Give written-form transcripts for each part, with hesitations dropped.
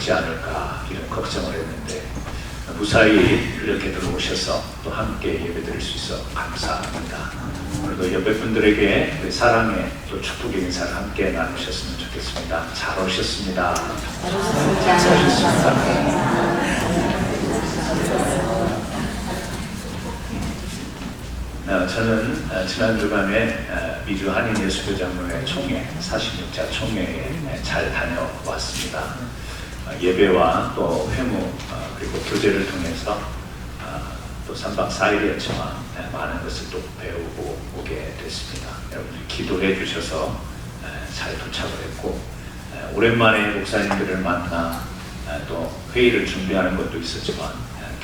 겪지 않을까 이런 걱정을 했는데 무사히 이렇게 들어오셔서 또 함께 예배드릴 수 있어 감사합니다. 오늘도 옆에 분들에게 사랑의 또 축복의 인사를 함께 나누셨으면 좋겠습니다. 잘 오셨습니다. 잘 오셨습니다. 저는 지난 주간에 미주 한인예수교장로회 총회 46차 총회에 잘 다녀왔습니다. 예배와 또 회무 그리고 교제를 통해서 또 3박 4일이었지만 많은 것을 또 배우고 오게 됐습니다. 여러분들이 기도해 주셔서 잘 도착을 했고 오랜만에 목사님들을 만나 또 회의를 준비하는 것도 있었지만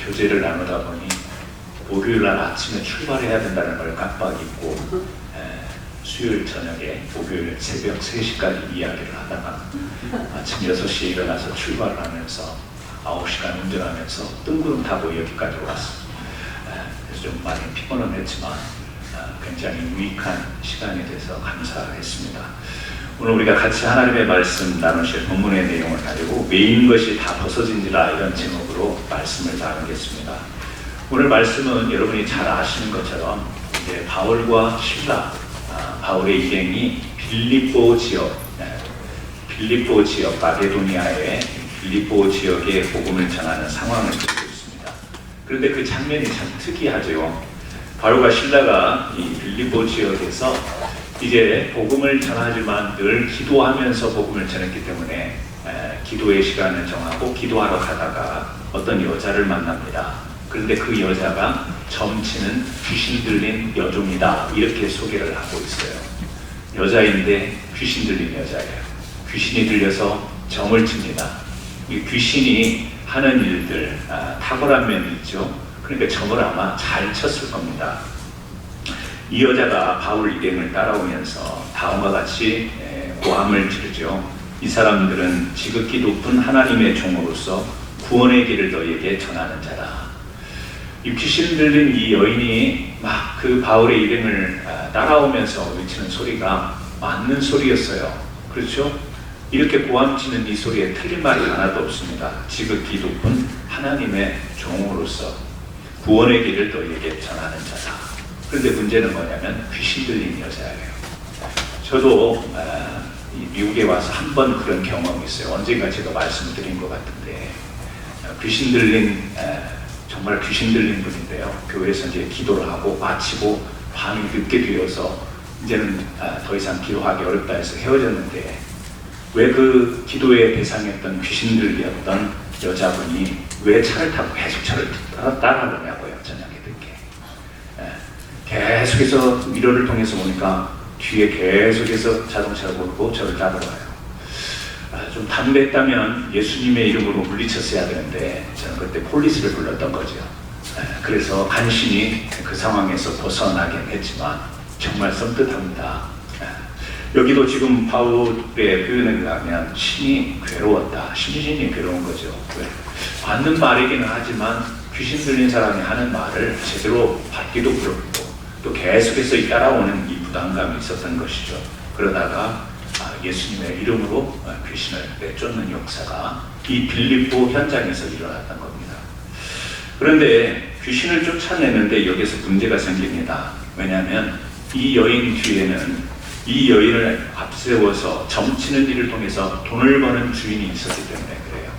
교제를 나누다 보니 목요일날 아침에 출발해야 된다는 걸 깜빡 잊고 수요일 저녁에 목요일 새벽 3시까지 이야기를 하다가 아침 6시에 일어나서 출발을 하면서 9시간 운전하면서 뜬구름 타고 여기까지 왔습니다. 그래서 좀 많이 피곤은 했지만 굉장히 유익한 시간이 돼서 감사했습니다. 오늘 우리가 같이 하나님의 말씀 나누실 본문의 내용을 가지고 메인 것이 다 벗어진지라 이런 제목으로 말씀을 나누겠습니다. 오늘 말씀은 여러분이 잘 아시는 것처럼 이제 바울과 실라, 바울의 일행이 빌립보 지역 마게도니아의 빌립보 지역에 복음을 전하는 상황을 보고 있습니다. 그런데 그 장면이 참 특이하죠. 바울과 실라가 이 빌립보 지역에서 이제 복음을 전하지만 늘 기도하면서 복음을 전했기 때문에 기도의 시간을 정하고 기도하러 가다가 어떤 여자를 만납니다. 그런데 그 여자가 점치는 귀신 들린 여종이다 이렇게 소개를 하고 있어요. 여자인데 귀신 들린 여자예요. 귀신이 들려서 점을 칩니다. 이 귀신이 하는 일들 탁월한 면이 있죠. 그러니까 점을 아마 잘 쳤을 겁니다. 이 여자가 바울 일행을 따라오면서 다음과 같이 고함을 지르죠. 이 사람들은 지극히 높은 하나님의 종으로서 구원의 길을 너희에게 전하는 자라. 이 귀신 들린 이 여인이 막 그 바울의 일행을 따라오면서 외치는 소리가 맞는 소리였어요. 그렇죠? 이렇게 고함치는 이 소리에 틀린 말이 하나도 없습니다. 지극히 높은 하나님의 종으로서 구원의 길을 너희에게 전하는 자다. 그런데 문제는 뭐냐면 귀신 들린 여자예요. 저도 미국에 와서 한 번 그런 경험이 있어요. 언젠가 제가 말씀드린 것 같은데 귀신 들린 정말 귀신 들린 분인데요. 교회에서 이제 기도를 하고 마치고 밤이 늦게 되어서 이제는 더 이상 기도하기 어렵다 해서 헤어졌는데 왜 그 기도의 대상이었던 귀신 들렸던 여자분이 왜 차를 타고 계속 저를 따라오냐고요. 저녁에 늦게. 계속해서 미러를 통해서 보니까 뒤에 계속해서 자동차가 오고 저를 따라와요. 좀 담대했다면 예수님의 이름으로 물리쳤어야 되는데 저는 그때 폴리스를 불렀던 거죠. 그래서 간신히 그 상황에서 벗어나긴 했지만 정말 섬뜩합니다. 여기도 지금 바울의 표현에 의하면 신이 괴로웠다. 심신이 괴로운 거죠. 맞는 말이기는 하지만 귀신 들린 사람이 하는 말을 제대로 받기도 그렇고 또 계속해서 따라오는 이 부담감이 있었던 것이죠. 그러다가 예수님의 이름으로 귀신을 내쫓는 역사가 이 빌립보 현장에서 일어났던 겁니다. 그런데 귀신을 쫓아내는데 여기서 문제가 생깁니다. 왜냐하면 이 여인 뒤에는 이 여인을 앞세워서 점치는 일을 통해서 돈을 버는 주인이 있었기 때문에 그래요.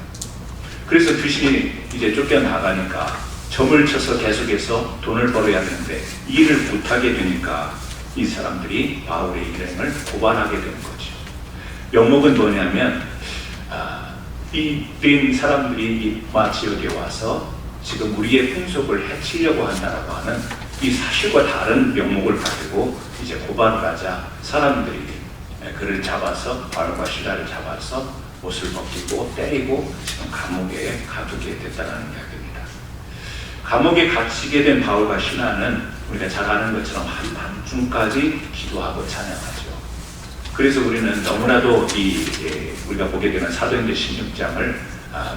그래서 귀신이 이제 쫓겨나가니까 점을 쳐서 계속해서 돈을 벌어야 되는데 이 일을 못하게 되니까 이 사람들이 바울의 일행을 고발하게 되는 거죠. 영목은 뭐냐면 이 빈 사람들이 이 마 지역에 와서 지금 우리의 풍속을 해치려고 한다라고 하는 이 사실과 다른 명목을 가지고 이제 고발을 하자 사람들이 그를 잡아서 바울과 실라를 잡아서 옷을 벗기고 때리고 지금 감옥에 가두게 됐다는 이야기입니다. 감옥에 갇히게 된 바울과 실라는 우리가 잘 아는 것처럼 한밤중까지 기도하고 찬양하죠. 그래서 우리는 너무나도 우리가 보게 되는 사도행전 16장을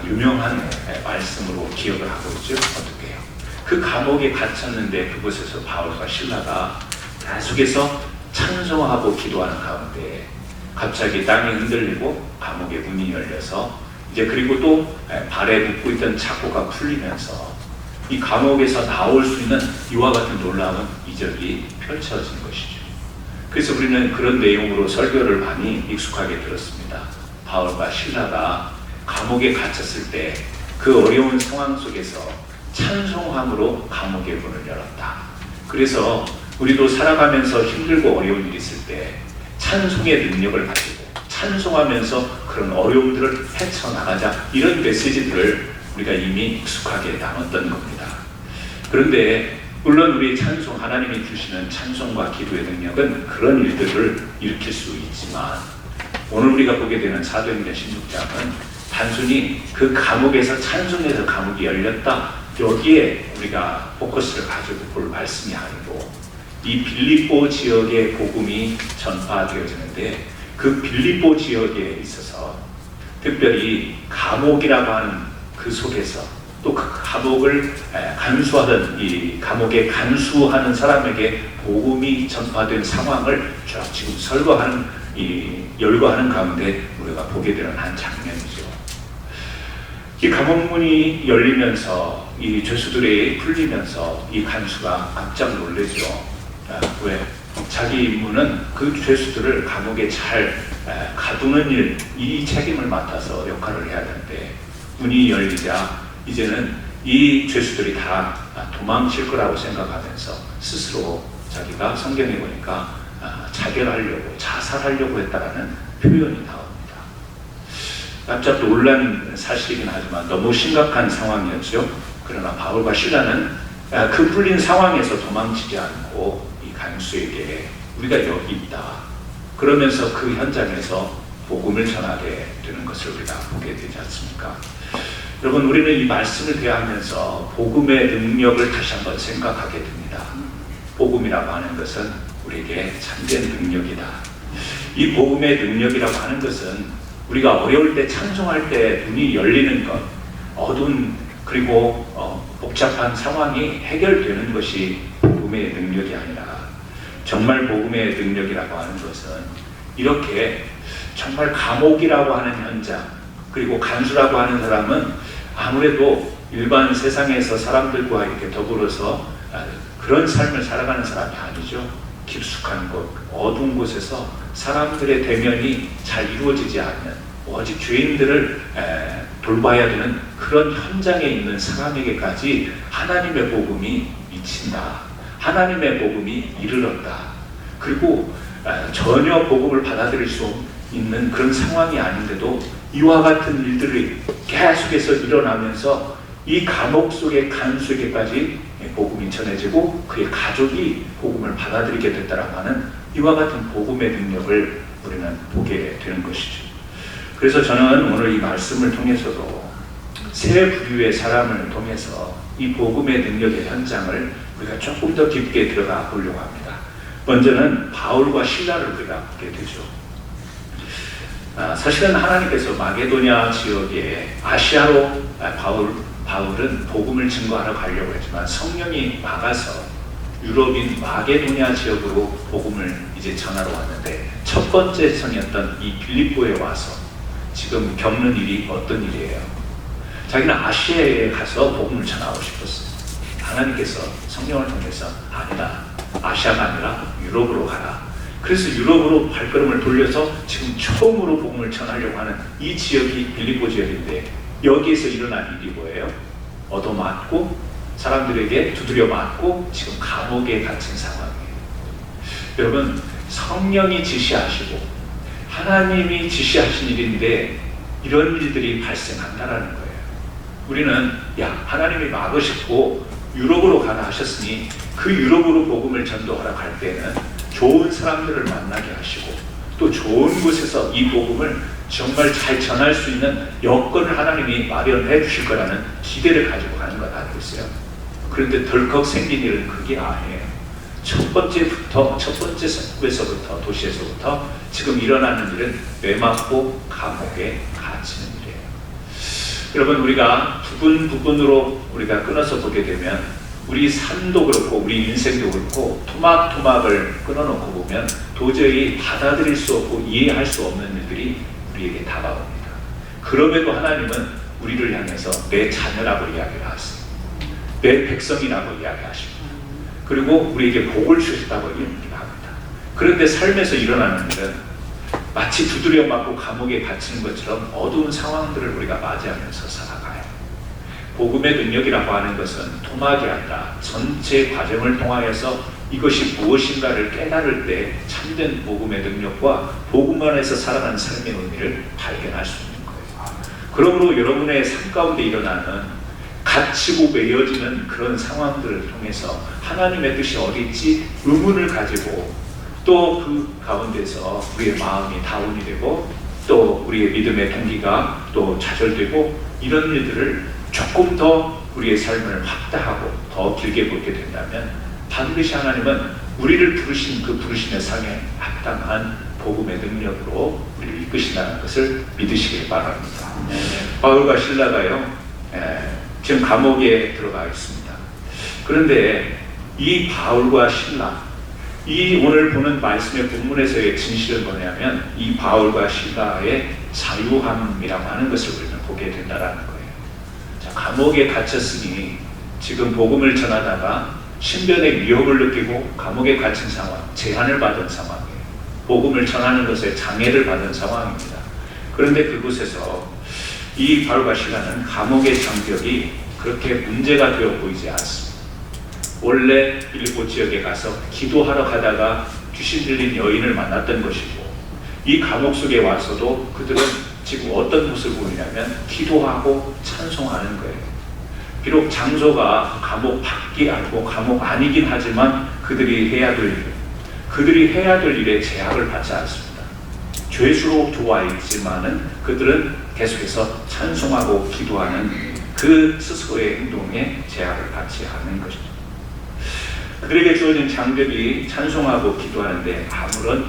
유명한 말씀으로 기억을 하고 있죠. 어떻게 해요? 그 감옥에 갇혔는데 그곳에서 바울과 실라가 계속해서 찬송하고 기도하는 가운데 갑자기 땅이 흔들리고 감옥의 문이 열려서 이제 그리고 또 발에 묶고 있던 착고가 풀리면서 이 감옥에서 나올 수 있는 이와 같은 놀라운 이적이 펼쳐진 것이죠. 그래서 우리는 그런 내용으로 설교를 많이 익숙하게 들었습니다. 바울과 실라가 감옥에 갇혔을 때 그 어려운 상황 속에서 찬송함으로 감옥의 문을 열었다. 그래서 우리도 살아가면서 힘들고 어려운 일이 있을 때 찬송의 능력을 가지고 찬송하면서 그런 어려움들을 헤쳐나가자, 이런 메시지들을 우리가 이미 익숙하게 나눴던 겁니다. 그런데 물론 우리 찬송, 하나님이 주시는 찬송과 기도의 능력은 그런 일들을 일으킬 수 있지만 오늘 우리가 보게 되는 사도행전 16장은 단순히 그 감옥에서 찬송해서 감옥이 열렸다, 여기에 우리가 포커스를 가지고 볼 말씀이 아니고 이 빌립보 지역의 복음이 전파되어지는데 그 빌립보 지역에 있어서 특별히 감옥이라고 하는 그 속에서 또 그 감옥을 간수하던 이 감옥에 간수하는 사람에게 복음이 전파된 상황을 쭉 지금 열거하는 가운데 우리가 보게 되는 한 장면이죠. 이 감옥문이 열리면서 이 죄수들이 풀리면서 이 간수가 깜짝 놀라죠. 왜? 자기 임무는 그 죄수들을 감옥에 잘 가두는 일, 이 책임을 맡아서 역할을 해야 되는데 문이 열리자 이제는 이 죄수들이 다 도망칠 거라고 생각하면서 스스로 자기가 성경에 보니까 자결하려고, 자살하려고 했다라는 표현이 나옵니다. 깜짝 놀란 사실이긴 하지만 너무 심각한 상황이었죠. 그러나 바울과 실라는 그 풀린 상황에서 도망치지 않고 이 간수에게 우리가 여기 있다, 그러면서 그 현장에서 복음을 전하게 되는 것을 우리가 보게 되지 않습니까? 여러분, 우리는 이 말씀을 대하면서 복음의 능력을 다시 한번 생각하게 됩니다. 복음이라고 하는 것은 우리에게 참된 능력이다. 이 복음의 능력이라고 하는 것은 우리가 어려울 때 찬송할 때 문이 열리는 것, 어두운 그리고 복잡한 상황이 해결되는 것이 복음의 능력이 아니라 정말 복음의 능력이라고 하는 것은 이렇게 정말 감옥이라고 하는 현장, 그리고 간수라고 하는 사람은 아무래도 일반 세상에서 사람들과 이렇게 더불어서 그런 삶을 살아가는 사람이 아니죠. 깊숙한 곳, 어두운 곳에서 사람들의 대면이 잘 이루어지지 않는, 오직 죄인들을 돌봐야 되는 그런 현장에 있는 사람에게까지 하나님의 복음이 미친다, 하나님의 복음이 이르렀다. 그리고 전혀 복음을 받아들일 수 있는 그런 상황이 아닌데도 이와 같은 일들이 계속해서 일어나면서 이 감옥 속의 간수에게까지 복음이 전해지고 그의 가족이 복음을 받아들이게 됐다라고 하는 이와 같은 복음의 능력을 우리는 보게 되는 것이죠. 그래서 저는 오늘 이 말씀을 통해서도 세 부류의 사람을 통해서 이 복음의 능력의 현장을 우리가 조금 더 깊게 들어가 보려고 합니다. 먼저는 바울과 실라를 우리가 보게 되죠. 사실은 하나님께서 마게도냐 지역에 아시아로 바울은 복음을 증거하러 가려고 했지만 성령이 막아서 유럽인 마게도냐 지역으로 복음을 이제 전하러 왔는데 첫 번째 성이었던 이 빌립보에 와서 지금 겪는 일이 어떤 일이에요? 자기는 아시아에 가서 복음을 전하고 싶었어요. 하나님께서 성령을 통해서 아니다, 아시아가 아니라 유럽으로 가라. 그래서 유럽으로 발걸음을 돌려서 지금 처음으로 복음을 전하려고 하는 이 지역이 빌립보 지역인데 여기에서 일어난 일이 뭐예요? 얻어맞고 사람들에게 두드려 맞고 지금 감옥에 갇힌 상황이에요. 여러분, 성령이 지시하시고 하나님이 지시하신 일인데 이런 일들이 발생한다라는 거예요. 우리는 하나님이 막으시고 유럽으로 가라 하셨으니 그 유럽으로 복음을 전도하러 갈 때는 좋은 사람들을 만나게 하시고 또 좋은 곳에서 이 복음을 정말 잘 전할 수 있는 여건을 하나님이 마련해 주실 거라는 기대를 가지고 가는 것 알고 있어요. 그런데 덜컥 생긴 일은 그게 아니에요. 첫 번째 석구에서부터 도시에서부터 지금 일어나는 일은 뇌맞고 감옥에 갇히는 일이에요. 여러분, 우리가 부분으로 우리가 끊어서 보게 되면 우리 삶도 그렇고 우리 인생도 그렇고 토막토막을 끊어놓고 보면 도저히 받아들일 수 없고 이해할 수 없는 일들이 우리에게 다가옵니다. 그럼에도 하나님은 우리를 향해서 내 자녀라고 이야기를 하세요. 내 백성이라고 이야기하십니다. 그리고 우리에게 복을 주셨다고 이야기합니다. 그런데 삶에서 일어나는 일은 마치 두드려 맞고 감옥에 갇히는 것처럼 어두운 상황들을 우리가 맞이하면서 살아가요. 복음의 능력이라고 하는 것은 토막이 아니라 전체 과정을 통하여서 이것이 무엇인가를 깨달을 때 참된 복음의 능력과 복음 안에서 살아가는 삶의 의미를 발견할 수 있는 거예요. 그러므로 여러분의 삶 가운데 일어나는 갇히고 매여지는 그런 상황들을 통해서 하나님의 뜻이 어디 있지 의문을 가지고 또 그 가운데서 우리의 마음이 다운이 되고 또 우리의 믿음의 동기가 또 좌절되고 이런 일들을 조금 더 우리의 삶을 확대하고 더 길게 보게 된다면 반드시 하나님은 우리를 부르신 그 부르심의 상에 합당한 복음의 능력으로 우리를 이끄신다는 것을 믿으시길 바랍니다. 바울과 실라가요, 지금 감옥에 들어가 있습니다. 그런데 이 바울과 실라, 이 오늘 보는 말씀의 본문에서의 진실은 뭐냐면 이 바울과 실라의 자유함이라고 하는 것을 우리는 보게 된다는 거예요. 자, 감옥에 갇혔으니 지금 복음을 전하다가 신변의 위협을 느끼고 감옥에 갇힌 상황, 제한을 받은 상황이에요. 복음을 전하는 것에 장애를 받은 상황입니다. 그런데 그곳에서 이 바울과 실라는 감옥의 장벽이 그렇게 문제가 되어 보이지 않습니다. 원래 빌립보 지역에 가서 기도하러 가다가 귀신 들린 여인을 만났던 것이고 이 감옥 속에 와서도 그들은 지금 어떤 모습을 보이냐면 기도하고 찬송하는 거예요. 비록 장소가 감옥 밖이 아니고 감옥 아니긴 하지만 그들이 해야 될 일에 제약을 받지 않습니다. 죄수로 들어와 있지만은 그들은 계속해서 찬송하고 기도하는 그 스스로의 행동에 제약을 받지 않는 것입니다. 그들에게 주어진 장벽이 찬송하고 기도하는데 아무런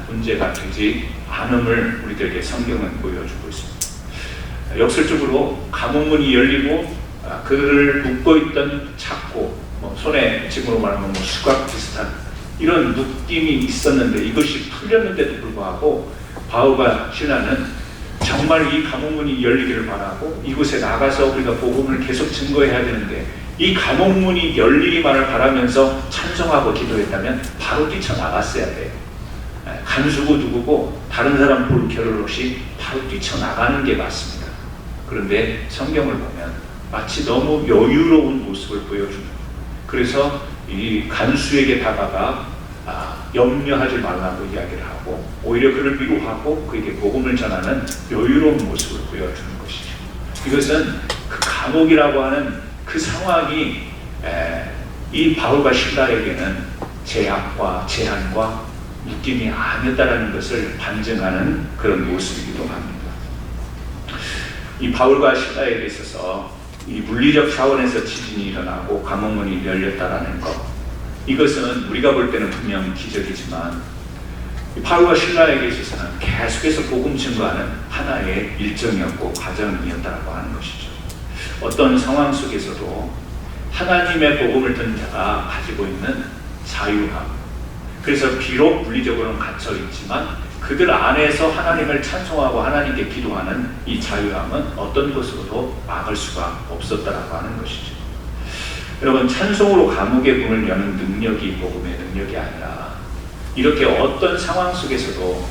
문제가 되지 않음을 우리들에게 성경은 보여주고 있습니다. 역설적으로 감옥문이 열리고 그를 묶어있던 착고, 손에 지금으로 말하면 수갑 비슷한 이런 묶임이 있었는데 이것이 풀렸는데도 불구하고 바울과 실라는 정말 이 감옥문이 열리기를 바라고 이곳에 나가서 우리가 복음을 계속 증거해야 되는데 이 감옥문이 열리기만을 바라면서 찬송하고 기도했다면 바로 뛰쳐나갔어야 돼요. 간수고 누구고 다른 사람 볼 겨를 없이 바로 뛰쳐나가는 게 맞습니다. 그런데 성경을 보면 마치 너무 여유로운 모습을 보여줍니다. 그래서 이 간수에게 다가가 염려하지 말라고 이야기를 하고 오히려 그를 위로하고 그에게 복음을 전하는 여유로운 모습을 보여주는 것이죠. 이것은 그 감옥이라고 하는 그 상황이 이 바울과 실라에게는 제약과 제한과 묶임이 아니었다라는 것을 반증하는 그런 모습이기도 합니다. 이 바울과 실라에게 있어서 이 물리적 차원에서 지진이 일어나고 감옥문이 열렸다라는 것, 이것은 우리가 볼 때는 분명 기적이지만 바울과 실라에게 있어서는 계속해서 복음 증거하는 하나의 일정이었고 과정이었다고 하는 것이죠. 어떤 상황 속에서도 하나님의 복음을 듣는 자가 가지고 있는 자유함, 그래서 비록 물리적으로는 갇혀 있지만 그들 안에서 하나님을 찬송하고 하나님께 기도하는 이 자유함은 어떤 것으로도 막을 수가 없었다라고 하는 것이죠. 여러분, 찬송으로 감옥의 문을 여는 능력이 복음의 능력이 아니라 이렇게 어떤 상황 속에서도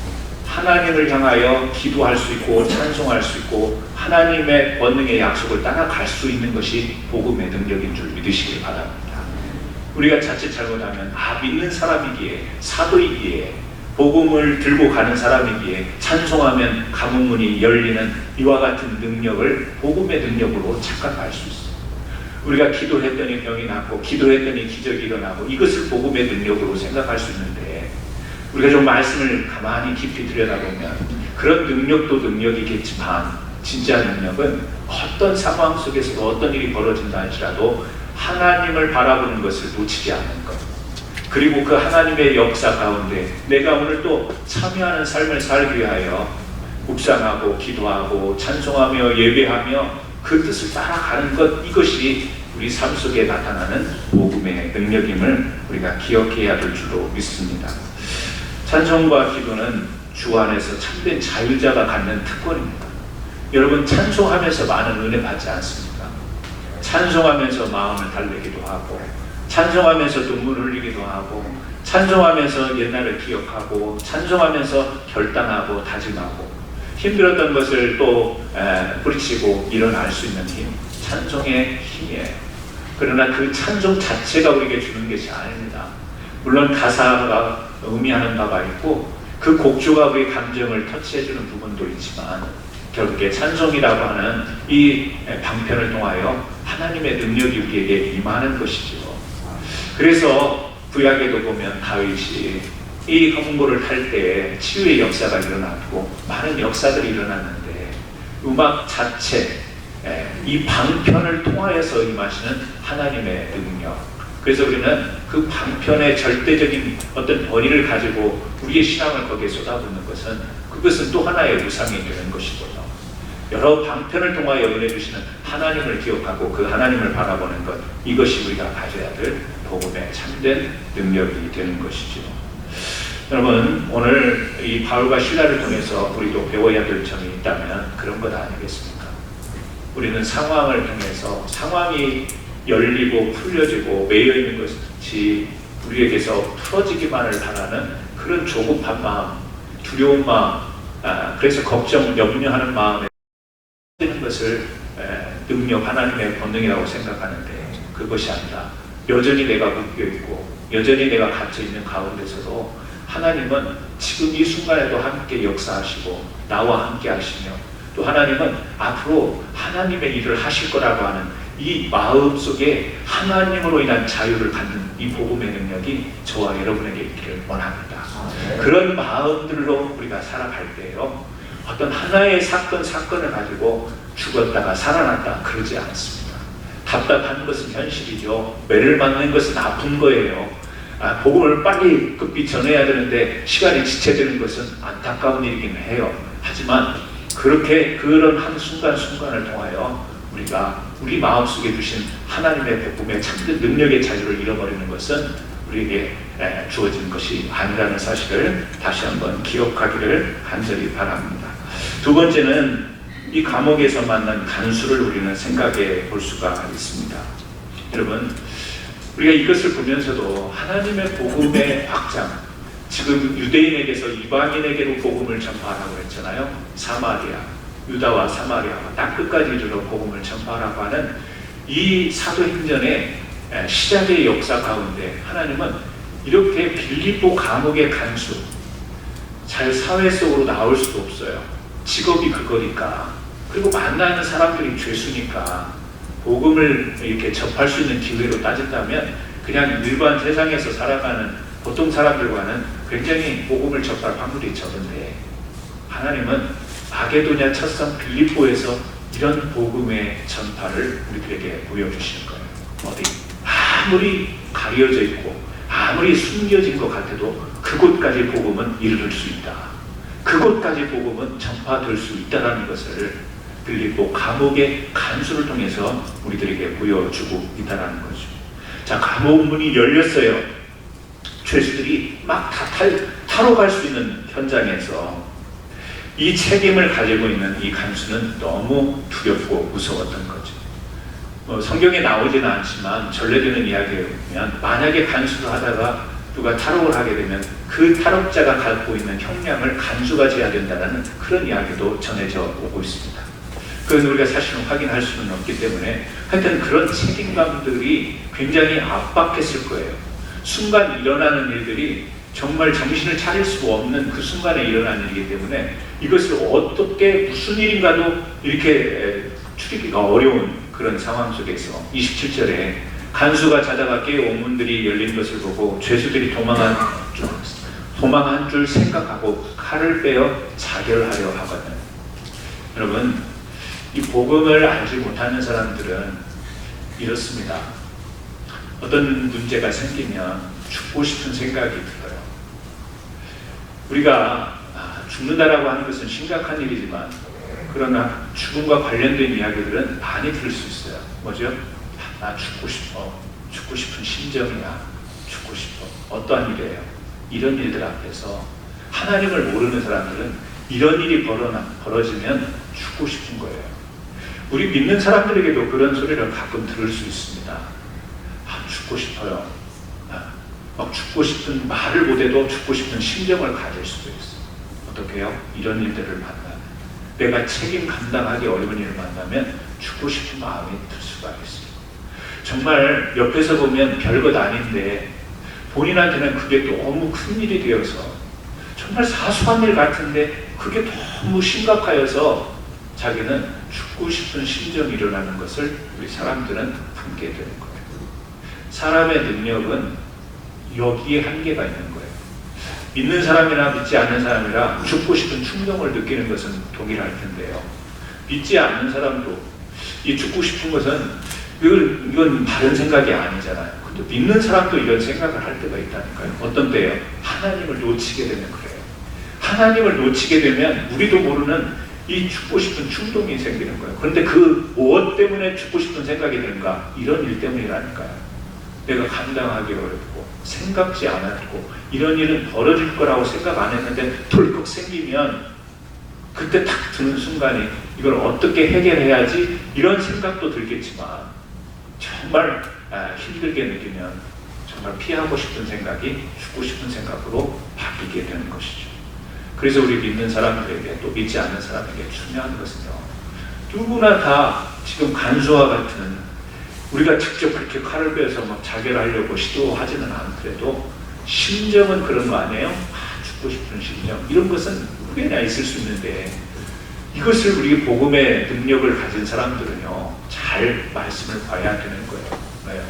하나님을 향하여 기도할 수 있고 찬송할 수 있고 하나님의 권능의 약속을 따라갈 수 있는 것이 복음의 능력인 줄 믿으시길 바랍니다. 우리가 자칫 잘못하면 믿는 사람이기에, 사도이기에, 복음을 들고 가는 사람이기에 찬송하면 감옥문이 열리는 이와 같은 능력을 복음의 능력으로 착각할 수 있습니다. 우리가 기도했더니 병이 낫고 기도했더니 기적이 일어나고 이것을 복음의 능력으로 생각할 수 있는데 우리가 좀 말씀을 가만히 깊이 들여다보면 그런 능력도 능력이겠지만 진짜 능력은 어떤 상황 속에서도 어떤 일이 벌어진다 할지라도 하나님을 바라보는 것을 놓치지 않는 것, 그리고 그 하나님의 역사 가운데 내가 오늘 또 참여하는 삶을 살기 위하여 묵상하고 기도하고 찬송하며 예배하며 그 뜻을 따라가는 것, 이것이 우리 삶 속에 나타나는 복음의 능력임을 우리가 기억해야 될 줄로 믿습니다. 찬송과 기도는 주 안에서 참된 자유자가 갖는 특권입니다. 여러분, 찬송하면서 많은 은혜 받지 않습니까? 찬송하면서 마음을 달래기도 하고, 찬송하면서 눈물을 흘리기도 하고, 찬송하면서 옛날을 기억하고, 찬송하면서 결단하고 다짐하고, 힘들었던 것을 또 뿌리치고 일어날 수 있는 힘, 찬송의 힘이에요. 그러나 그 찬송 자체가 우리에게 주는 것이 아닙니다. 물론 가사가 의미하는 바가 있고 그 곡조가 우리 감정을 터치해주는 부분도 있지만, 결국에 찬송이라고 하는 이 방편을 통하여 하나님의 능력이 우리에게 임하는 것이죠. 그래서 구약에도 보면 다윗이 이 검은고를 탈 때 치유의 역사가 일어났고 많은 역사들이 일어났는데, 음악 자체, 이 방편을 통하여서 임하시는 하나님의 능력, 그래서 우리는 그 방편의 절대적인 어떤 권위를 가지고 우리의 신앙을 거기에 쏟아붓는 것은, 그것은 또 하나의 우상이 되는 것이고요. 여러 방편을 통하여 은혜 주시는 하나님을 기억하고 그 하나님을 바라보는 것, 이것이 우리가 가져야 될 복음의 참된 능력이 되는 것이죠. 여러분, 오늘 이 바울과 실라를 통해서 우리도 배워야 될 점이 있다면 그런 것 아니겠습니까? 우리는 상황을 통해서 상황이 열리고 풀려지고 매여 있는 것이 우리에게서 풀어지기만을 바라는 그런 조급한 마음, 두려운 마음, 그래서 걱정, 염려하는 마음에 되는 것을 능력, 하나님의 본능이라고 생각하는데, 그것이 아니라 여전히 내가 묶여있고 여전히 내가 갇혀있는 가운데서도 하나님은 지금 이 순간에도 함께 역사하시고 나와 함께 하시며, 또 하나님은 앞으로 하나님의 일을 하실 거라고 하는 이 마음속에 하나님으로 인한 자유를 갖는 이 복음의 능력이 저와 여러분에게 있기를 원합니다. 그런 마음들로 우리가 살아갈 때요, 어떤 하나의 사건을 가지고 죽었다가 살아났다 그러지 않습니다. 답답한 것은 현실이죠. 매를 맞는 것은 아픈 거예요. 복음을 빨리 급히 전해야 되는데 시간이 지체되는 것은 안타까운 일이긴 해요. 하지만 그렇게 그런 한 순간순간을 통하여 우리가 우리 마음속에 두신 하나님의 복음의 참된 능력의 자유를 잃어버리는 것은 우리에게 주어진 것이 아니라는 사실을 다시 한번 기억하기를 간절히 바랍니다. 두 번째는 이 감옥에서 만난 간수를 우리는 생각해 볼 수가 있습니다. 여러분, 우리가 이것을 보면서도 하나님의 복음의 확장, 지금 유대인에게서 이방인에게로 복음을 전파하라고 했잖아요. 사마리아, 유다와 사마리아와 땅끝까지 이르러 복음을 전파하라고 하는 이 사도행전의 시작의 역사 가운데 하나님은 이렇게 빌립보 감옥의 간수, 잘 사회 속으로 나올 수도 없어요. 직업이 그거니까, 그리고 만나는 사람들이 죄수니까 복음을 이렇게 접할 수 있는 기회로 따진다면 그냥 일반 세상에서 살아가는 보통 사람들과는 굉장히 복음을 접할 확률이 적은데, 하나님은 마게도냐 첫성 빌립보에서 이런 복음의 전파를 우리들에게 보여주시는 거예요. 어디 아무리 가려져 있고 아무리 숨겨진 것 같아도 그곳까지 복음은 이르를 수 있다. 그곳까지 복음은 전파될 수 있다는 것을 빌립보 감옥의 간수를 통해서 우리들에게 보여주고 있다는 거죠. 자, 감옥 문이 열렸어요. 죄수들이 막 다 타러 갈 수 있는 현장에서 이 책임을 가지고 있는 이 간수는 너무 두렵고 무서웠던 거죠. 성경에 나오지는 않지만 전래되는 이야기에 보면 만약에 간수를 하다가 누가 탈옥을 하게 되면 그 탈옥자가 갖고 있는 형량을 간수가 져야 된다는 그런 이야기도 전해져 오고 있습니다. 그건 우리가 사실은 확인할 수는 없기 때문에 하여튼 그런 책임감들이 굉장히 압박했을 거예요. 순간 일어나는 일들이 정말 정신을 차릴 수 없는 그 순간에 일어나는 일이기 때문에 이것을 어떻게 무슨 일인가도 이렇게 추리기가 어려운 그런 상황 속에서 27절에 간수가 자다가 깨어 옥문들이 열린 것을 보고 죄수들이 도망한 줄 생각하고 칼을 빼어 자결하려 하거든. 여러분, 이 복음을 알지 못하는 사람들은 이렇습니다. 어떤 문제가 생기면 죽고 싶은 생각이 들어요. 우리가 죽는다라고 하는 것은 심각한 일이지만, 그러나 죽음과 관련된 이야기들은 많이 들을 수 있어요. 뭐죠? 나 죽고 싶어. 죽고 싶은 심정이야. 죽고 싶어. 어떠한 일이에요? 이런 일들 앞에서 하나님을 모르는 사람들은 이런 일이 벌어지면 죽고 싶은 거예요. 우리 믿는 사람들에게도 그런 소리를 가끔 들을 수 있습니다. 죽고 싶어요. 막 죽고 싶은 말을 못해도 죽고 싶은 심정을 가질 수도 있어요. 어떻게 해요? 이런 일들을 만나면, 내가 책임 감당하기 어려운 일을 만나면 죽고 싶은 마음이 들 수가 있어요. 정말 옆에서 보면 별것 아닌데 본인한테는 그게 너무 큰 일이 되어서, 정말 사소한 일 같은데 그게 너무 심각하여서 자기는 죽고 싶은 심정이 일어나는 것을 우리 사람들은 품게 되는 거예요. 사람의 능력은 여기에 한계가 있는 거예요. 믿는 사람이나 믿지 않는 사람이라 죽고 싶은 충동을 느끼는 것은 동일할 텐데요. 믿지 않는 사람도 이 죽고 싶은 것은 이건 다른 생각이 아니잖아요. 근데 믿는 사람도 이런 생각을 할 때가 있다니까요. 어떤 때요? 하나님을 놓치게 되면 그래요. 하나님을 놓치게 되면 우리도 모르는 이 죽고 싶은 충동이 생기는 거예요. 그런데 그 무엇 때문에 죽고 싶은 생각이 드는가? 이런 일 때문이라니까요. 내가 감당하기 어렵고 생각지 않았고 이런 일은 벌어질 거라고 생각 안 했는데 덜컥 생기면 그때 탁 드는 순간에 이걸 어떻게 해결해야지 이런 생각도 들겠지만, 정말 힘들게 느끼면 정말 피하고 싶은 생각이 죽고 싶은 생각으로 바뀌게 되는 것이죠. 그래서 우리 믿는 사람들에게, 또 믿지 않는 사람에게 중요한 것은요, 누구나 다 지금 간수와 같은, 우리가 직접 그렇게 칼을 빼서 막 자결하려고 시도하지는 않더라도 심정은 그런 거 아니에요? 죽고 싶은 심정, 이런 것은 누구나 있을 수 있는데, 이것을 우리 복음의 능력을 가진 사람들은요, 잘 말씀을 봐야 되는 거예요. 왜요?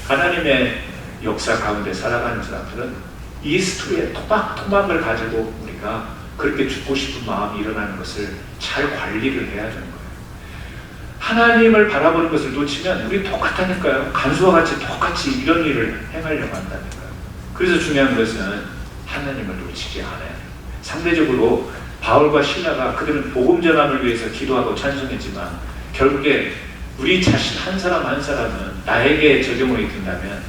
하나님의 역사 가운데 살아가는 사람들은 이 스토리의 토막토막을 가지고 우리가 그렇게 죽고 싶은 마음이 일어나는 것을 잘 관리를 해야 되는 거예요. 하나님을 바라보는 것을 놓치면 우리 똑같다니까요. 간수와 같이 똑같이 이런 일을 행하려고 한다니까요. 그래서 중요한 것은 하나님을 놓치지 않아야 돼요. 상대적으로 바울과 실라가 그들은 복음 전함을 위해서 기도하고 찬송했지만, 결국에 우리 자신 한 사람 한 사람은 나에게 적용이 된다면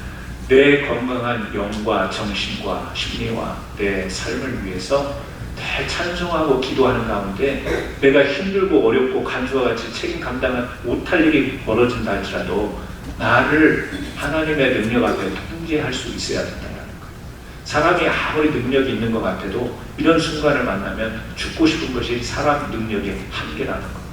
내 건강한 영과 정신과 심리와 내 삶을 위해서 늘 찬송하고 기도하는 가운데 내가 힘들고 어렵고 간수와 같이 책임 감당을 못할 일이 벌어진다 할지라도 나를 하나님의 능력 앞에 통제할 수 있어야 된다는 거예요. 사람이 아무리 능력이 있는 것 같아도 이런 순간을 만나면 죽고 싶은 것이 사람 능력의 한계라는 거예요.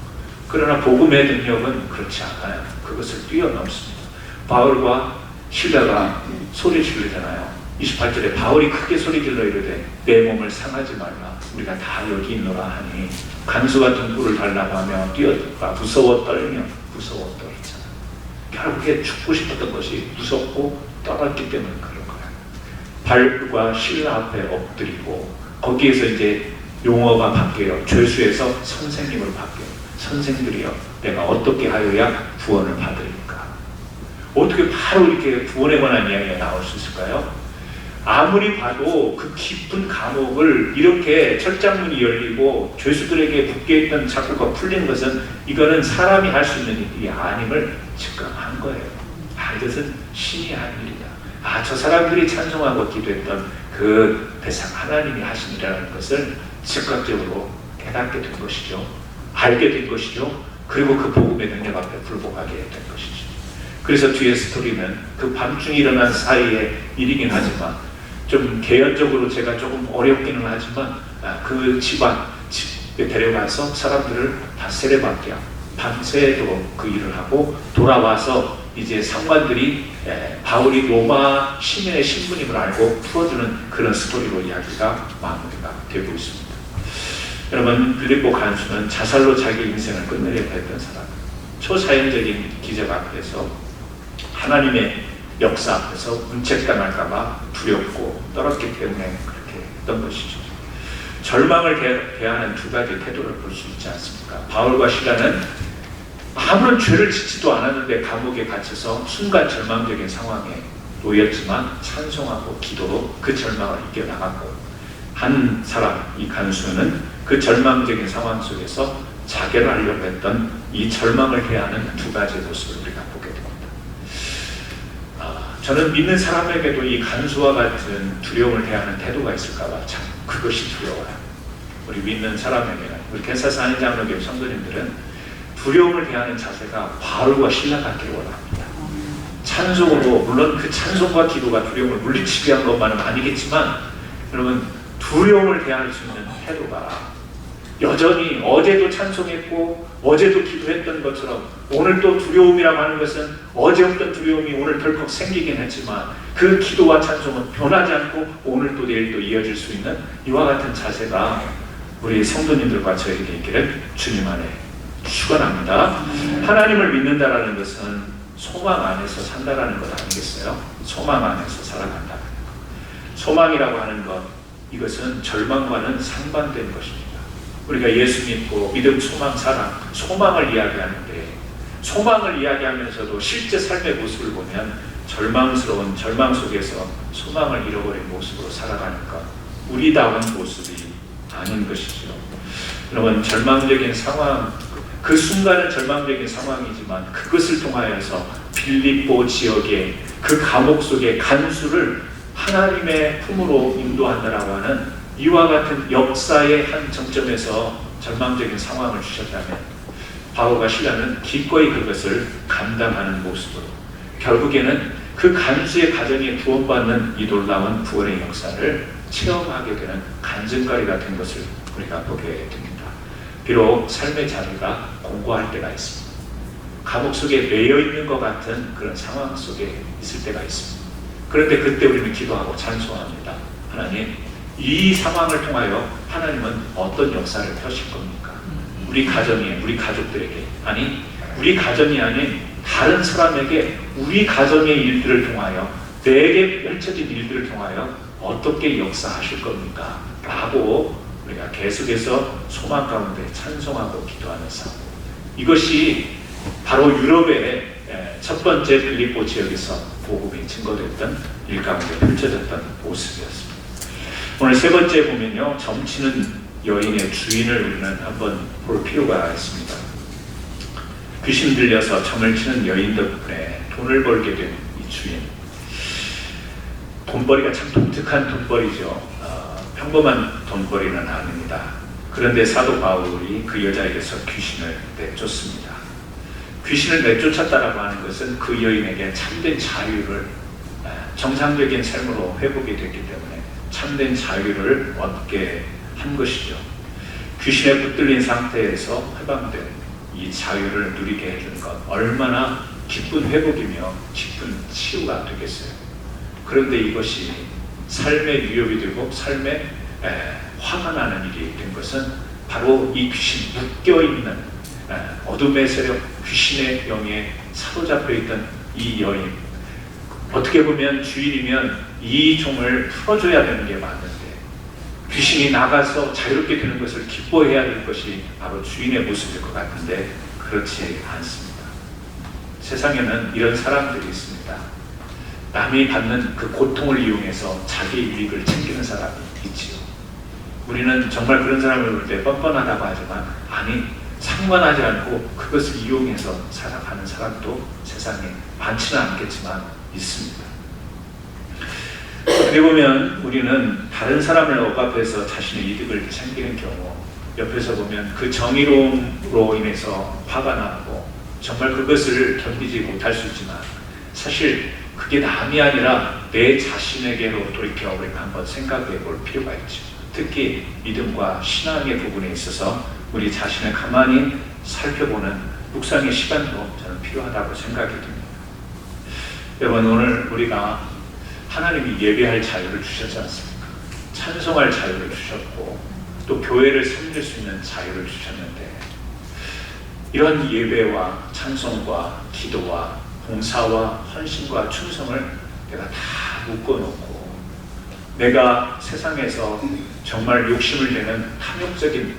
그러나 복음의 능력은 그렇지 않아요. 그것을 뛰어넘습니다. 바울과 실라가 소리 지르잖아요. 28절에 바울이 크게 소리 질러 이르되 내 몸을 상하지 말라. 우리가 다 여기 있노라 하니 간수가 등불을 달라고 하며 뛰어들어가 무서워 떨며 무서워 떨었잖아요. 결국에 죽고 싶었던 것이 무섭고 떨었기 때문에 그런 거예요. 바울과 실라 앞에 엎드리고 거기에서 이제 용어가 바뀌어요. 죄수에서 선생님으로 바뀌어요. 선생들이여 내가 어떻게 하여야 구원을 받으리까? 어떻게 바로 이렇게 구원에 관한 이야기가 나올 수 있을까요? 아무리 봐도 그 깊은 감옥을 이렇게 철장문이 열리고 죄수들에게 묶여있던 자꾸가 풀린 것은 이거는 사람이 할 수 있는 일이 아님을 직감한 거예요. 이것은 신이 한 일이다. 저 사람들이 찬송하고 기도했던 그 대상 하나님이 하신 일이라는 것을 즉각적으로 깨닫게 된 것이죠. 알게 된 것이죠. 그리고 그 복음의 능력 앞에 불복하게 된 것이죠. 그래서 뒤에 스토리는 그 밤중에 일어난 사이의 일이긴 하지만 좀 개연적으로 제가 조금 어렵기는 하지만 그 집에 데려가서 사람들을 다 세례받게 밤새도록 그 일을 하고 돌아와서 이제 상관들이 바울이 로마 시민의 신분임을 알고 풀어주는 그런 스토리로 이야기가 마무리가 되고 있습니다. 여러분, 빌립보 간수는 자살로 자기 인생을 끝내려고 했던 사람, 초사형적인 기적 앞에서 하나님의 역사 앞에서 문책당할까봐 두렵고 떨었기 때문에 그렇게 어떤 것이죠? 절망을 대하는 두 가지 태도를 볼 수 있지 않습니까? 바울과 실라는 아무런 죄를 짓지도 않았는데 감옥에 갇혀서 순간 절망적인 상황에 놓였지만 찬송하고 기도로 그 절망을 이겨나갔고, 한 사람, 이 간수는 그 절망적인 상황 속에서 자결하려고 했던 이 절망을 해하는 두 가지의 모습을 우리가 보게 됩니다. 저는 믿는 사람에게도 이 간수와 같은 두려움을 해하는 태도가 있을까봐 참 그것이 두려워요. 우리 믿는 사람에게는, 우리 캔사스 한인장로교회 성도님들은 두려움을 대하는 자세가 바울과 실라 같기를 원합니다. 찬송으로, 물론 그 찬송과 기도가 두려움을 물리치기 위한 것만은 아니겠지만, 여러분 두려움을 대할 수 있는 태도가 여전히 어제도 찬송했고 어제도 기도했던 것처럼 오늘 또 두려움이라고 하는 것은 어제 없던 두려움이 오늘 덜컥 생기긴 했지만 그 기도와 찬송은 변하지 않고 오늘 또 내일 또 이어질 수 있는 이와 같은 자세가 우리 성도님들과 저에게 있기를 주님 안에 축원합니다. 하나님을 믿는다라는 것은 소망 안에서 산다라는 것 아니겠어요? 소망 안에서 살아간다. 소망이라고 하는 것, 이것은 절망과는 상반된 것입니다. 우리가 예수 믿고 믿음, 소망, 사랑, 소망을 이야기하는데, 소망을 이야기하면서도 실제 삶의 모습을 보면 절망스러운 절망 속에서 소망을 잃어버린 모습으로 살아가는 것, 우리다운 모습이 아닌 것이죠. 여러분, 절망적인 상황, 그 순간은 절망적인 상황이지만 그것을 통하여서 빌립보 지역의 그 감옥 속의 간수를 하나님의 품으로 인도한다라고 하는 이와 같은 역사의 한 정점에서 절망적인 상황을 주셨다면, 바울과 실라는 기꺼이 그것을 감당하는 모습으로 결국에는 그 간수의 가정에 구원받는 이 놀라운 구원의 역사를 체험하게 되는 간증거리 같은 것을 우리가 보게 됩니다. 비록 삶의 자리가 공고할 때가 있습니다. 감옥 속에 매여 있는 것 같은 그런 상황 속에 있을 때가 있습니다. 그런데 그때 우리는 기도하고 찬송합니다. 하나님, 이 상황을 통하여 하나님은 어떤 역사를 펴실 겁니까? 우리 가정에, 우리 가족들에게, 아니 우리 가정이 아닌 다른 사람에게 우리 가정의 일들을 통하여, 내게 펼쳐진 일들을 통하여 어떻게 역사하실 겁니까? 라고 우리가 계속해서 소망 가운데 찬송하고 기도하는 삶, 이것이 바로 유럽의 첫 번째 빌립보 지역에서 복음이 증거됐던 일 가운데 펼쳐졌던 모습이었습니다. 오늘 세 번째 보면요, 점치는 여인의 주인을 우리는 한번 볼 필요가 있습니다. 귀신 들려서 점을 치는 여인 덕분에 돈을 벌게 된 이 주인, 돈벌이가 참 독특한 돈벌이죠. 평범한 돈벌이는 아닙니다. 그런데 사도 바울이 그 여자에게서 귀신을 내쫓습니다. 귀신을 내쫓았다라고 하는 것은 그 여인에게 참된 자유를, 정상적인 삶으로 회복이 됐기 때문에 참된 자유를 얻게 한 것이죠. 귀신에 붙들린 상태에서 해방된 이 자유를 누리게 해준 것, 얼마나 기쁜 회복이며 기쁜 치유가 되겠어요. 그런데 이것이 삶의 위협이 되고 삶에 화가 나는 일이 된 것은 바로 이 귀신 묶여있는 어둠의 세력, 귀신의 영에 사로잡혀 있던 이 여인, 어떻게 보면 주인이면 이 종을 풀어줘야 되는 게 맞는데 귀신이 나가서 자유롭게 되는 것을 기뻐해야 될 것이 바로 주인의 모습일 것 같은데 그렇지 않습니다. 세상에는 이런 사람들이 있습니다. 남이 받는 그 고통을 이용해서 자기 유익을 챙기는 사람이 있지요. 우리는 정말 그런 사람을 볼 때 뻔뻔하다고 하지만, 아니, 상관하지 않고 그것을 이용해서 살아가는 사람도 세상에 많지는 않겠지만 있습니다. 어떻게 보면 우리는 다른 사람을 억압해서 자신의 이득을 챙기는 경우, 옆에서 보면 그 정의로움으로 인해서 화가 나고 정말 그것을 견디지 못할 수 있지만, 사실 그게 남이 아니라 내 자신에게로 돌이켜 우리가 한번 생각해 볼 필요가 있죠. 특히 믿음과 신앙의 부분에 있어서 우리 자신을 가만히 살펴보는 묵상의 시간도 저는 필요하다고 생각이 듭니다. 여러분, 오늘 우리가 하나님이 예배할 자유를 주셨지 않습니까? 찬송할 자유를 주셨고 또 교회를 섬길 수 있는 자유를 주셨는데, 이런 예배와 찬송과 기도와 봉사와 헌신과 충성을 내가 다 묶어놓고 내가 세상에서 정말 욕심을 내는 탐욕적인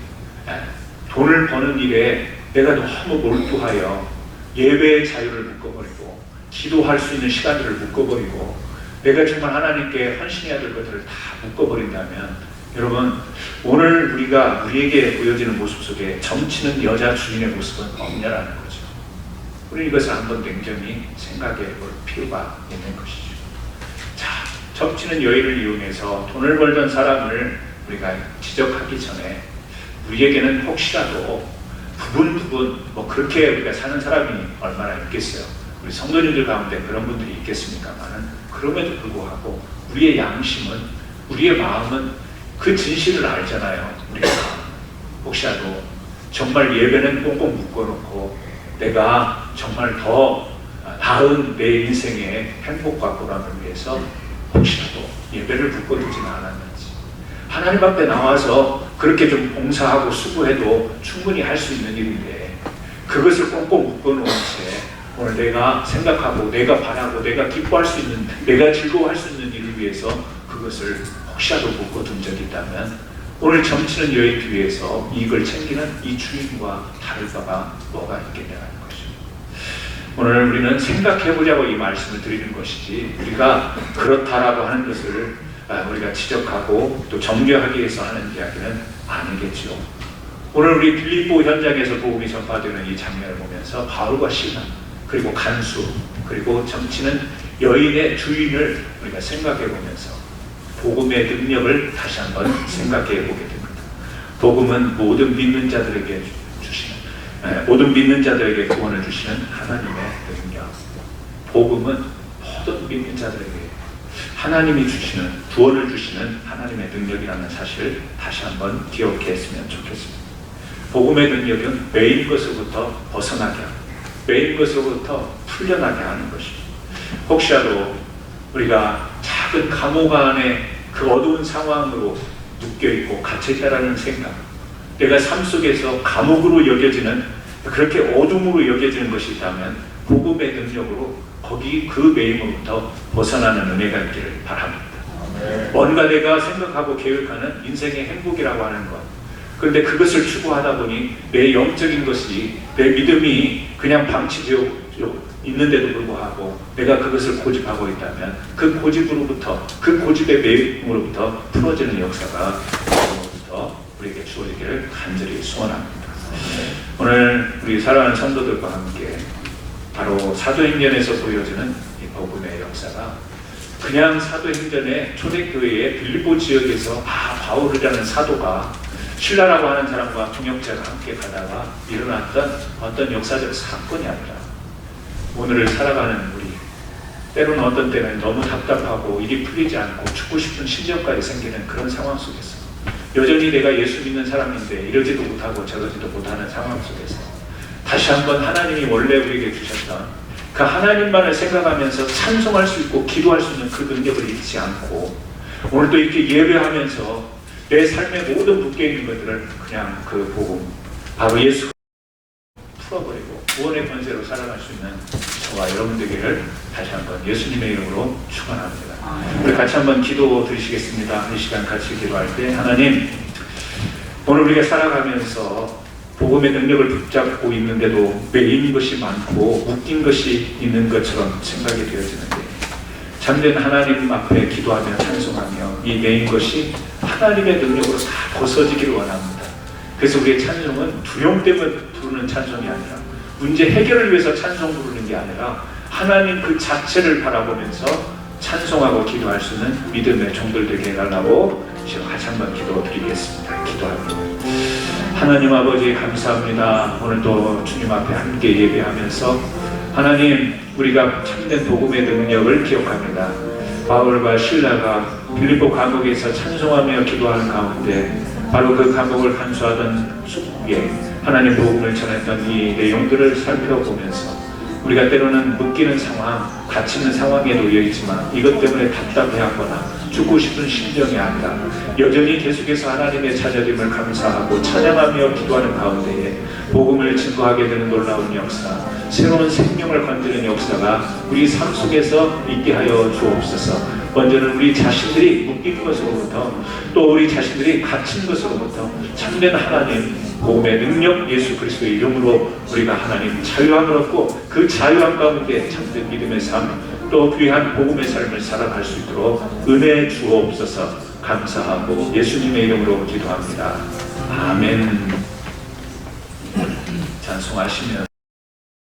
돈을 버는 일에 내가 너무 몰두하여 예배의 자유를 묶어버리고 기도할 수 있는 시간들을 묶어버리고 내가 정말 하나님께 헌신해야 될 것들을 다 묶어버린다면 여러분, 오늘 우리에게 보여지는 모습 속에 점치는 여자 주인의 모습은 없냐라는 거죠. 우리 이것을 한번 냉정히 생각해 볼 필요가 있는 것이죠. 자, 점치는 여인을 이용해서 돈을 벌던 사람을 우리가 지적하기 전에 우리에게는 혹시라도 부분 그렇게 우리가 사는 사람이 얼마나 있겠어요. 우리 성도님들 가운데 그런 분들이 있겠습니까만은 그럼에도 불구하고 우리의 양심은, 우리의 마음은 그 진실을 알잖아요. 우리가 혹시라도 정말 예배는 꽁꽁 묶어놓고 내가 정말 더 나은 내 인생의 행복과 보람을 위해서 혹시라도 예배를 묶어두지는 않았는지, 하나님 앞에 나와서 그렇게 좀 봉사하고 수고해도 충분히 할 수 있는 일인데 그것을 꽁꽁 묶어놓은 채 오늘 내가 생각하고 내가 바라고 내가 기뻐할 수 있는, 내가 즐거워할 수 있는 일을 위해서 그것을 혹시라도 묶어둔 적이 있다면 오늘 점치는 여인 뒤에서 이익을 챙기는 이 주인과 다를 바가 뭐가 있겠냐는 것이죠. 오늘 우리는 생각해보자고 이 말씀을 드리는 것이지 우리가 그렇다라고 하는 것을 우리가 지적하고 또 정죄하기 위해서 하는 이야기는 아니겠죠. 오늘 우리 빌립보 현장에서 복음이 전파되는 이 장면을 보면서 바울과 시라 그리고 간수 그리고 점치는 여인의 주인을 우리가 생각해 보면서 복음의 능력을 다시 한번 생각해 보게 됩니다. 복음은 모든 믿는 자들에게 주시는, 모든 믿는 자들에게 구원을 주시는 하나님의 능력. 복음은 모든 믿는 자들에게 하나님이 주시는, 구원을 주시는 하나님의 능력이라는 사실을 다시 한번 기억했으면 좋겠습니다. 복음의 능력은 매인 것으로부터 벗어나게 하고 매인 것으로부터 풀려나게 하는 것입니다. 혹시라도 우리가 작은 감옥 안에 그 어두운 상황으로 묶여있고 갇혀있다라는 생각, 내가 삶 속에서 감옥으로 여겨지는, 그렇게 어둠으로 여겨지는 것이 있다면 복음의 능력으로 거기 그 매임으로부터 벗어나는 은혜가 있기를 바랍니다. 뭔가 내가 생각하고 계획하는 인생의 행복이라고 하는 것, 그런데 그것을 추구하다 보니 내 영적인 것이, 내 믿음이 그냥 방치되어 있는데도 불구하고 내가 그것을 고집하고 있다면 그 고집으로부터, 그 고집의 매임으로부터 풀어지는 역사가 지금부터 우리에게 주어지기를 간절히 소원합니다. 오늘 우리 사랑하는 성도들과 함께 바로 사도행전에서 보여지는 이 복음의 역사가 그냥 사도행전의 초대교회의 빌립보 지역에서 바울이라는 사도가 신라라고 하는 사람과 동역자가 함께 가다가 일어났던 어떤 역사적 사건이 아니라 오늘을 살아가는 우리, 때로는 어떤 때는 너무 답답하고 일이 풀리지 않고 죽고 싶은 심정까지 생기는 그런 상황 속에서 여전히 내가 예수 믿는 사람인데 이러지도 못하고 저러지도 못하는 상황 속에서 다시 한번 하나님이 원래 우리에게 주셨던 그 하나님만을 생각하면서 찬송할 수 있고 기도할 수 있는 그 능력을 잊지 않고 오늘 또 이렇게 예배하면서 내 삶의 모든 묶여있는 것들을 그냥 그 복음, 바로 예수 풀어버리고 구원의 권세로 살아갈 수 있는 저와 여러분 되기를 다시 한번 예수님의 이름으로 축원합니다. 우리 같이 한번 기도 드리시겠습니다. 이 시간 같이 기도할 때 하나님, 오늘 우리가 살아가면서 복음의 능력을 붙잡고 있는데도 매인 것이 많고 묶인 것이 있는 것처럼 생각이 되어지는데 참된 하나님 앞에 기도하며 찬송하며 이 매인 것이 하나님의 능력으로 다 벗어지기를 원합니다. 그래서 우리의 찬송은 두려움 때문에 부르는 찬송이 아니라 문제 해결을 위해서 찬송 부르는 게 아니라 하나님 그 자체를 바라보면서 찬송하고 기도할 수 있는 믿음의 종들 되게 해달라고 지금 같이 한번 기도드리겠습니다. 기도합니다. 하나님 아버지 감사합니다. 오늘도 주님 앞에 함께 예배하면서 하나님, 우리가 참된 복음의 능력을 기억합니다. 바울과 실라가 빌립보 감옥에서 찬송하며 기도하는 가운데 바로 그 감옥을 간수하던 숙부에 하나님 복음을 전했던 이 내용들을 살펴보면서 우리가 때로는 묶이는 상황, 갇히는 상황에 놓여 있지만 이것 때문에 답답해하거나 죽고 싶은 심정이 아니라 여전히 계속해서 하나님의 찾아짐을 감사하고 찬양하며 기도하는 가운데에 복음을 증거하게 되는 놀라운 역사, 새로운 생명을 건드리는 역사가 우리 삶 속에서 있게 하여 주옵소서. 먼저는 우리 자신들이 묶인 것으로부터 또 우리 자신들이 갇힌 것으로부터 참된 하나님 복음의 능력 예수 그리스도의 이름으로 우리가 하나님 자유함을 얻고 그 자유함 가운데 참된 믿음의 삶 또 귀한 복음의 삶을 살아갈 수 있도록 은혜 주옵소서. 감사하고 예수님의 이름으로 기도합니다. 아멘. 찬송하시면